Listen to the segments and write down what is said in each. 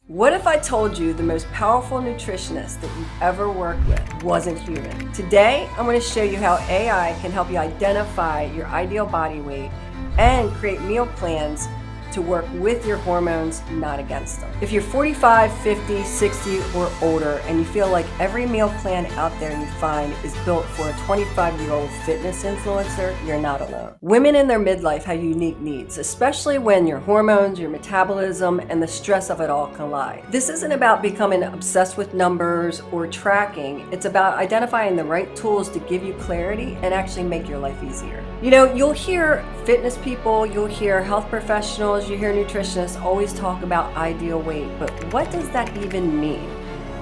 What if I told you the most powerful nutritionist that you've ever worked with wasn't human? Today, I'm going to show you how AI can help you identify your ideal body weight and create meal plans to work with your hormones, not against them. If you're 45, 50, 60, or older, and you feel like every meal plan out there you find is built for a 25-year-old fitness influencer, you're not alone. Women in their midlife have unique needs, especially when your hormones, your metabolism, and the stress of it all collide. This isn't about becoming obsessed with numbers or tracking. It's about identifying the right tools to give you clarity and actually make your life easier. You know, you'll hear fitness people, you'll hear health professionals, you hear nutritionists always talk about ideal weight, but what does that even mean?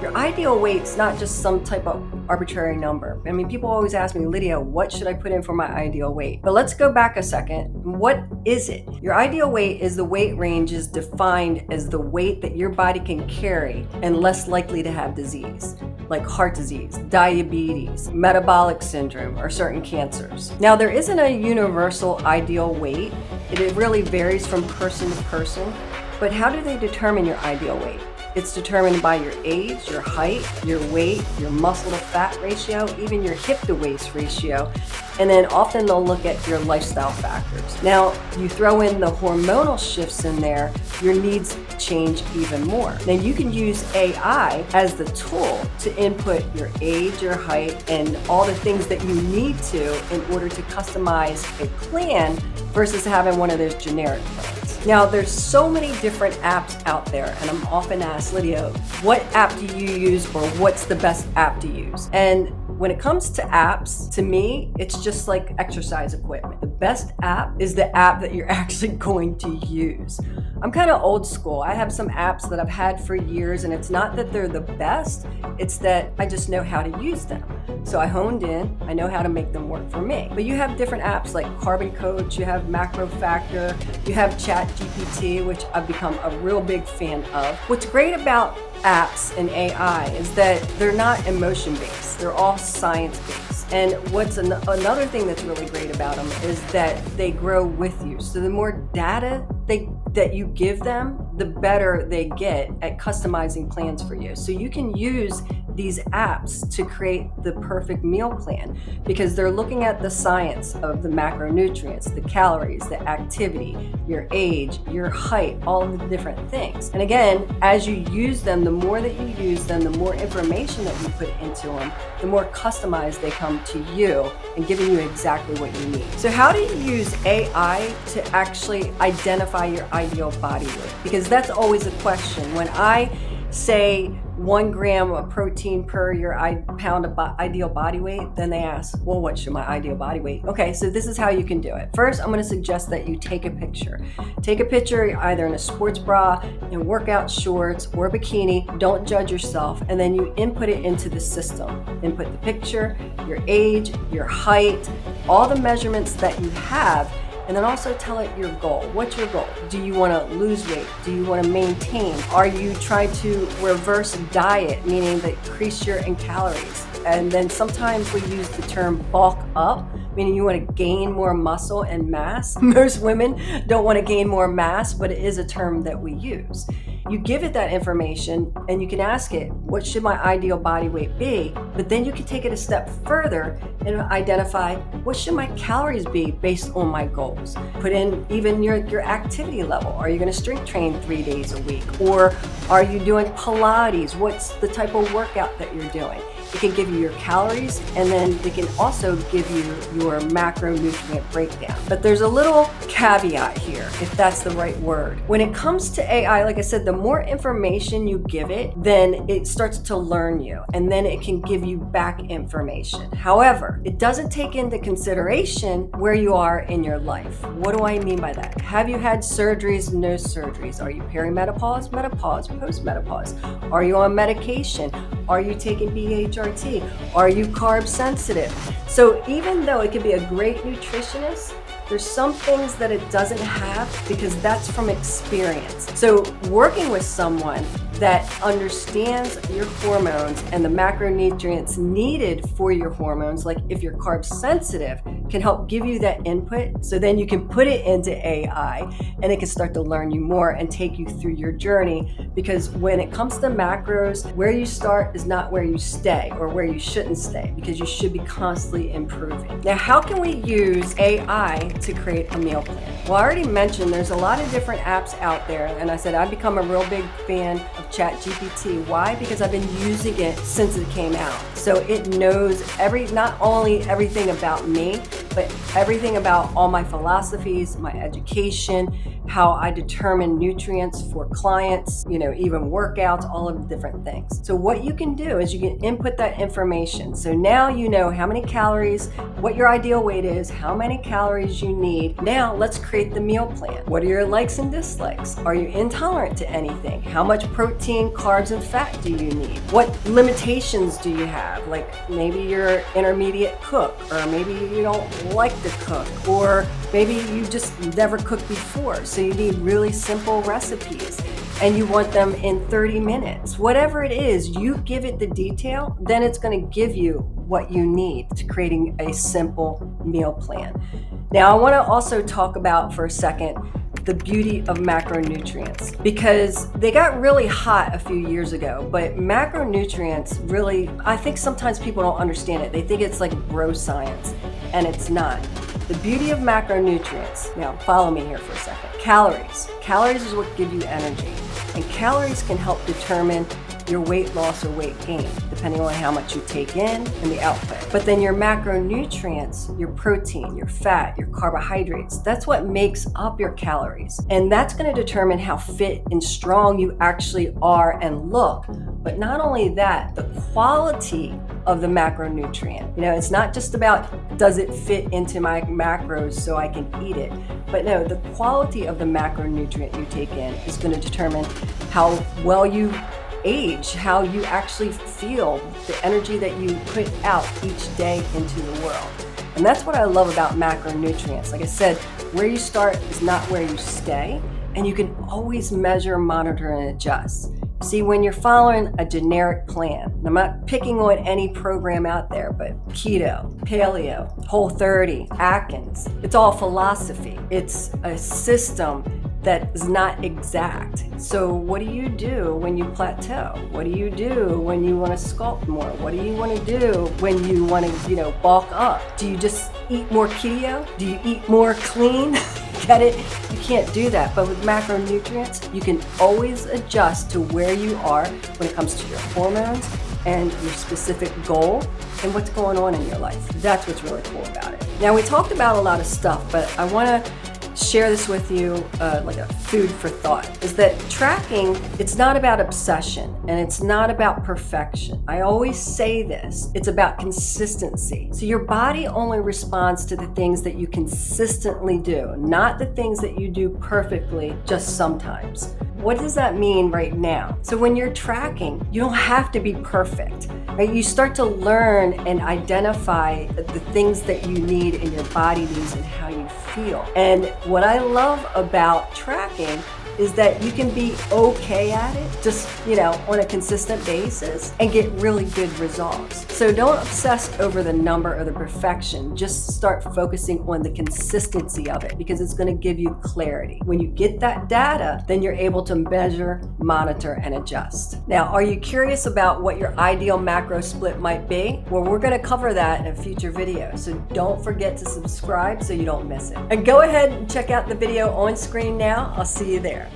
Your ideal weight's not just some type of arbitrary number. I mean, people always ask me, Lydia, what should I put in for my ideal weight? But let's go back a second. What is it? Your ideal weight is the weight range is defined as the weight that your body can carry and less likely to have disease, like heart disease, diabetes, metabolic syndrome, or certain cancers. Now, there isn't a universal ideal weight. It really varies from person to person. But how do they determine your ideal weight? It's determined by your age, your height, your weight, your muscle to fat ratio, even your hip to waist ratio. And then often they'll look at your lifestyle factors. Now, you throw in the hormonal shifts in there, your needs change even more. Now, you can use AI as the tool to input your age, your height, and all the things that you need to in order to customize a plan versus having one of those generic plans. Now, there's so many different apps out there, and I'm often asked, Lydia, what app do you use, or what's the best app to use? And when it comes to apps, to me, it's just like exercise equipment. The best app is the app that you're actually going to use. I'm kind of old school. I have some apps that I've had for years, and it's not that they're the best, it's that I just know how to use them. So I honed in, I know how to make them work for me. But you have different apps like Carbon Coach, you have MacroFactor, you have ChatGPT, which I've become a real big fan of. What's great about apps and AI is that they're not emotion-based, they're all science-based. And what's another thing that's really great about them is that they grow with you. So the more data that you give them, the better they get at customizing plans for you. So you can use these apps to create the perfect meal plan because they're looking at the science of the macronutrients, the calories, the activity, your age, your height, all of the different things. And again, as you use them, the more that you use them, the more information that you put into them, the more customized they come to you and giving you exactly what you need. So how do you use AI to actually identify your ideal body weight? Because that's always a question. When I say 1 gram of protein per your pound of ideal body weight, then they ask, well, what should my ideal body weight? Okay, so this is how you can do it. First, I'm going to suggest that you take a picture. Take a picture either in a sports bra, in workout shorts, or bikini. Don't judge yourself. And then you input it into the system. Input the picture, your age, your height, all the measurements that you have. And then also tell it your goal. What's your goal? Do you want to lose weight? Do you want to maintain? Are you trying to reverse diet, meaning that increase your calories? And then sometimes we use the term bulk up, meaning you want to gain more muscle and mass. Most women don't want to gain more mass, but it is a term that we use. You give it that information and you can ask it, what should my ideal body weight be? But then you can take it a step further and identify, what should my calories be based on my goals? Put in even your activity level. Are you going to strength train 3 days a week? Or are you doing Pilates? What's the type of workout that you're doing? It can give you your calories, and then it can also give you your macronutrient breakdown. But there's a little caveat here, if that's the right word. When it comes to AI, like I said, the more information you give it, then it starts to learn you, and then it can give you back information. However, it doesn't take into consideration where you are in your life. What do I mean by that? Have you had surgeries, no surgeries? Are you perimenopause, menopause, postmenopause? Are you on medication? Are you taking BHRT? Are you carb sensitive? So even though it could be a great nutritionist, there's some things that it doesn't have because that's from experience. So working with someone that understands your hormones and the macronutrients needed for your hormones, like if you're carb sensitive, can help give you that input, so then you can put it into AI and it can start to learn you more and take you through your journey. Because when it comes to macros, where you start is not where you stay, or where you shouldn't stay, because you should be constantly improving. Now, how can we use AI to create a meal plan? Well, I already mentioned there's a lot of different apps out there, and I said I've become a real big fan of ChatGPT. Why? Because I've been using it since it came out. So it knows not only everything about me, but everything about all my philosophies, my education, how I determine nutrients for clients, even workouts, all of the different things. So what you can do is you can input that information. So now you know how many calories, what your ideal weight is, how many calories you need. Now let's create the meal plan. What are your likes and dislikes? Are you intolerant to anything? How much protein, carbs, and fat do you need? What limitations do you have? Like maybe you're intermediate cook, or maybe you don't like to cook, or maybe you just never cooked before, so you need really simple recipes and you want them in 30 minutes. Whatever it is, you give it the detail, then it's going to give you what you need to creating a simple meal plan. Now, I want to also talk about for a second the beauty of macronutrients, because they got really hot a few years ago, but macronutrients really, I think sometimes people don't understand it. They think it's like bro science, and it's not. The beauty of macronutrients, now follow me here for a second. Calories. Calories is what give you energy, and calories can help determine your weight loss or weight gain, depending on how much you take in and the output. But then your macronutrients, your protein, your fat, your carbohydrates, that's what makes up your calories. And that's going to determine how fit and strong you actually are and look. But not only that, the quality of the macronutrient. It's not just about does it fit into my macros so I can eat it, but no, the quality of the macronutrient you take in is going to determine how well you age, how you actually feel, the energy that you put out each day into the world. And that's what I love about macronutrients. Like I said, where you start is not where you stay, and you can always measure, monitor, and adjust. See, when you're following a generic plan, and I'm not picking on any program out there, but keto, paleo, Whole30, Atkins, it's all philosophy. It's a system that is not exact. So what do you do when you plateau? What do you do when you want to sculpt more? What do you want to do when you want to, bulk up? Do you just eat more keto? Do you eat more clean? Get it? You can't do that. But with macronutrients, you can always adjust to where you are when it comes to your hormones and your specific goal and what's going on in your life. That's what's really cool about it. Now, we talked about a lot of stuff, but I want to share this with you like a food for thought, is that tracking, it's not about obsession and it's not about perfection. I always say this, it's about consistency. So your body only responds to the things that you consistently do, not the things that you do perfectly just sometimes. What does that mean right now? So when you're tracking, you don't have to be perfect, right? You start to learn and identify the things that you need and your body needs and how you feel. And what I love about tracking is that you can be okay at it, just, on a consistent basis and get really good results. So don't obsess over the number or the perfection. Just start focusing on the consistency of it, because it's going to give you clarity. When you get that data, then you're able to measure, monitor, and adjust. Now, are you curious about what your ideal macro split might be? Well, we're going to cover that in a future video. So don't forget to subscribe so you don't miss it. And go ahead and check out the video on screen now. I'll see you there.